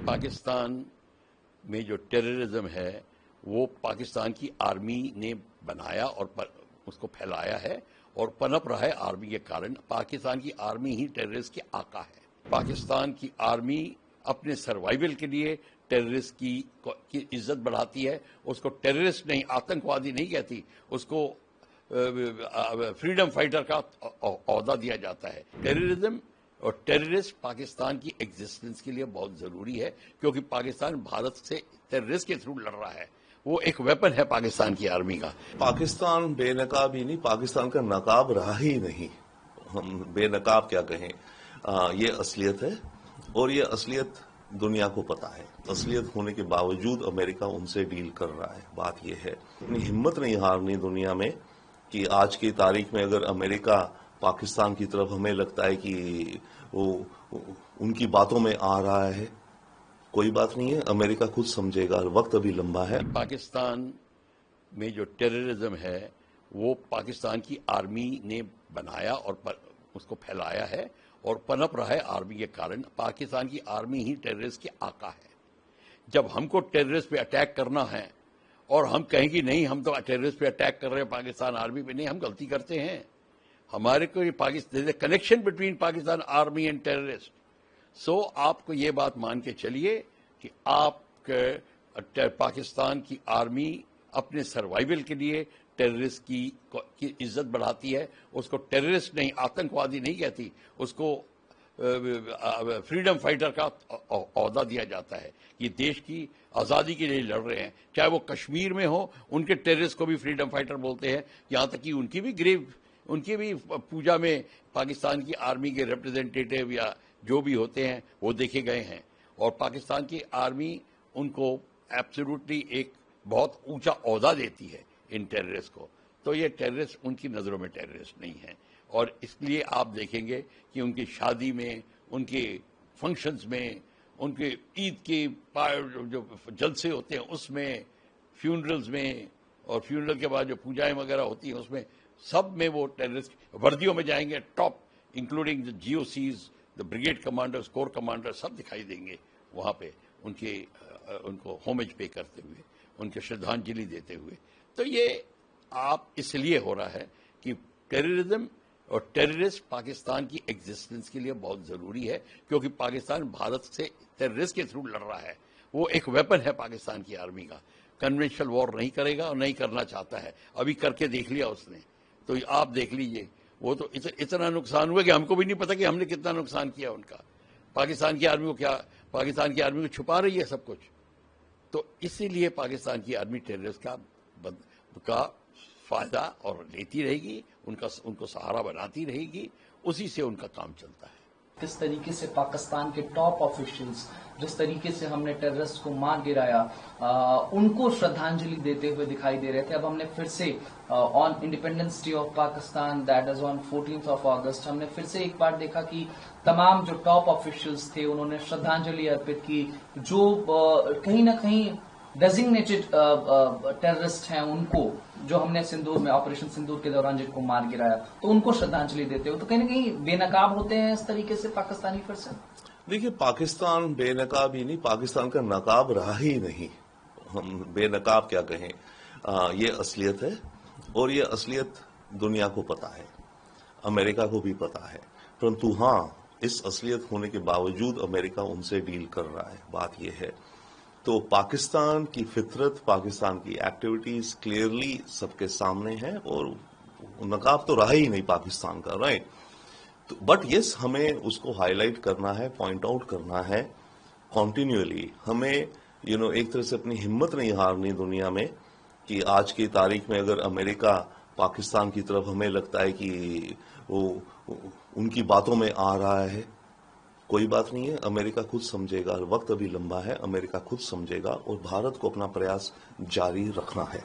पाकिस्तान में जो टेररिज्म है वो पाकिस्तान की आर्मी ने बनाया और उसको फैलाया है और पनप रहा है आर्मी के कारण। पाकिस्तान की आर्मी ही टेररिस्ट की आका है। पाकिस्तान की आर्मी अपने सर्वाइवल के लिए टेररिस्ट की इज्जत बढ़ाती है। उसको टेररिस्ट नहीं, आतंकवादी नहीं कहती, उसको फ्रीडम फाइटर का ओहदा दिया जाता है। टेररिज्म और टेररिस्ट पाकिस्तान की एग्जिस्टेंस के लिए बहुत जरूरी है, क्योंकि पाकिस्तान भारत से टेररिस्ट के थ्रू लड़ रहा है। वो एक वेपन है पाकिस्तान की आर्मी का। पाकिस्तान बेनकाब ही नहीं, पाकिस्तान का नकाब रहा ही नहीं। हम बेनकाब क्या कहें, ये असलियत है और ये असलियत दुनिया को पता है। असलियत होने के बावजूद अमेरिका उनसे डील कर रहा है। बात यह है, अपनी हिम्मत नहीं हारनी दुनिया में कि आज की तारीख में अगर अमेरिका पाकिस्तान की तरफ हमें लगता है कि वो उनकी बातों में आ रहा है, कोई बात नहीं है, अमेरिका खुद समझेगा, वक्त अभी लंबा है। पाकिस्तान में जो टेररिज्म है वो पाकिस्तान की आर्मी ने बनाया और उसको फैलाया है और पनप रहा है आर्मी के कारण। पाकिस्तान की आर्मी ही टेररिस्ट की आका है। जब हमको टेररिस्ट पे अटैक करना है और हम कहें कि नहीं हम तो टेररिस्ट पे अटैक कर रहे हैं पाकिस्तान आर्मी पे, नहीं, हम गलती करते हैं। हमारे को ये Pakistan connection between Pakistan army and terrorist. So आपको ये बात मान के चलिए कि पाकिस्तान की आर्मी अपने सर्वाइवल के लिए टेररिस्ट की इज्जत बढ़ाती है। उसको टेररिस्ट नहीं, आतंकवादी नहीं कहती, उसको फ्रीडम फाइटर का ओहदा दिया जाता है कि देश की आज़ादी के लिए लड़ रहे हैं। चाहे वो कश्मीर में हो, उनके टेररिस्ट को भी फ्रीडम फाइटर बोलते हैं। यहाँ तक कि उनकी भी पूजा में पाकिस्तान की आर्मी के रिप्रेजेंटेटिव या जो भी होते हैं वो देखे गए हैं। और पाकिस्तान की आर्मी उनको एब्सोल्युटली एक बहुत ऊंचा ओहदा देती है इन टेररिस्ट को। तो ये टेररिस्ट उनकी नज़रों में टेररिस्ट नहीं है। और इसलिए आप देखेंगे कि उनकी शादी में, उनके फंक्शंस में, उनके ईद के जो जलसे होते हैं उसमें, फ्यूनरल्स में, और फ्यूनरल के बाद जो पूजाएं वगैरह होती हैं उसमें, सब में वो टेररिस्ट वर्दियों में जाएंगे। Top including the GOCs, the brigade commanders, core commander, सब दिखाई देंगे वहाँ पे उनको होमेज पे करते हुए, उनके श्रद्धांजलि देते हुए। तो ये आप इसलिए हो रहा है कि टेररिज्म और टेररिस्ट पाकिस्तान की एग्जिस्टेंस के लिए बहुत जरूरी है, क्योंकि पाकिस्तान भारत से टेररिस्ट के थ्रू लड़ रहा है। वो एक वेपन है पाकिस्तान की आर्मी का। कन्वेंशनल वॉर नहीं करेगा और नहीं करना चाहता है। अभी करके देख लिया उसने, तो आप देख लीजिए, वो तो इतना नुकसान हुआ कि हमको भी नहीं पता कि हमने कितना नुकसान किया उनका। पाकिस्तान की आर्मी को छुपा रही है सब कुछ। तो इसीलिए पाकिस्तान की आर्मी टेररिस्ट का फायदा और लेती रहेगी, उनको सहारा बनाती रहेगी, उसी से उनका काम चलता है। किस तरीके से पाकिस्तान के टॉप ऑफिशियल्स, जिस तरीके से हमने टेररिस्ट को मार गिराया, उनको श्रद्धांजलि देते हुए दिखाई दे रहे थे। अब हमने फिर से on independence day of Pakistan, that is on 14th अगस्त, हमने फिर से एक बार देखा कि तमाम जो टॉप ऑफिशियल्स थे उन्होंने श्रद्धांजलि अर्पित की। जो कहीं ना कहीं डेजिग्नेटेड टेररिस्ट हैं, उनको, जो हमने सिंदूर में, ऑपरेशन सिंदूर के दौरान जिनको मार गिराया, तो उनको श्रद्धांजलि देते हो, तो कहीं ना कहीं बेनकाब होते हैं इस तरीके से पाकिस्तानी फिर से। देखिए, पाकिस्तान बेनकाब ही नहीं, पाकिस्तान का नकाब रहा ही नहीं। हम बेनकाब क्या कहें, ये असलियत है और ये असलियत दुनिया को पता है, अमेरिका को भी पता है। परंतु हाँ, इस असलियत होने के बावजूद अमेरिका उनसे डील कर रहा है। बात यह है, तो पाकिस्तान की फितरत, पाकिस्तान की एक्टिविटीज क्लियरली सबके सामने है और नकाब तो रहा ही नहीं पाकिस्तान का, राइट। तो बट यस, हमें उसको हाईलाइट करना है, पॉइंट आउट करना है कॉन्टिन्यूअली। हमें एक तरह से अपनी हिम्मत नहीं हारनी दुनिया में कि आज की तारीख में अगर अमेरिका पाकिस्तान की तरफ हमें लगता है कि वो उनकी बातों में आ रहा है, कोई बात नहीं है, अमेरिका खुद समझेगा, वक्त अभी लंबा है, अमेरिका खुद समझेगा और भारत को अपना प्रयास जारी रखना है।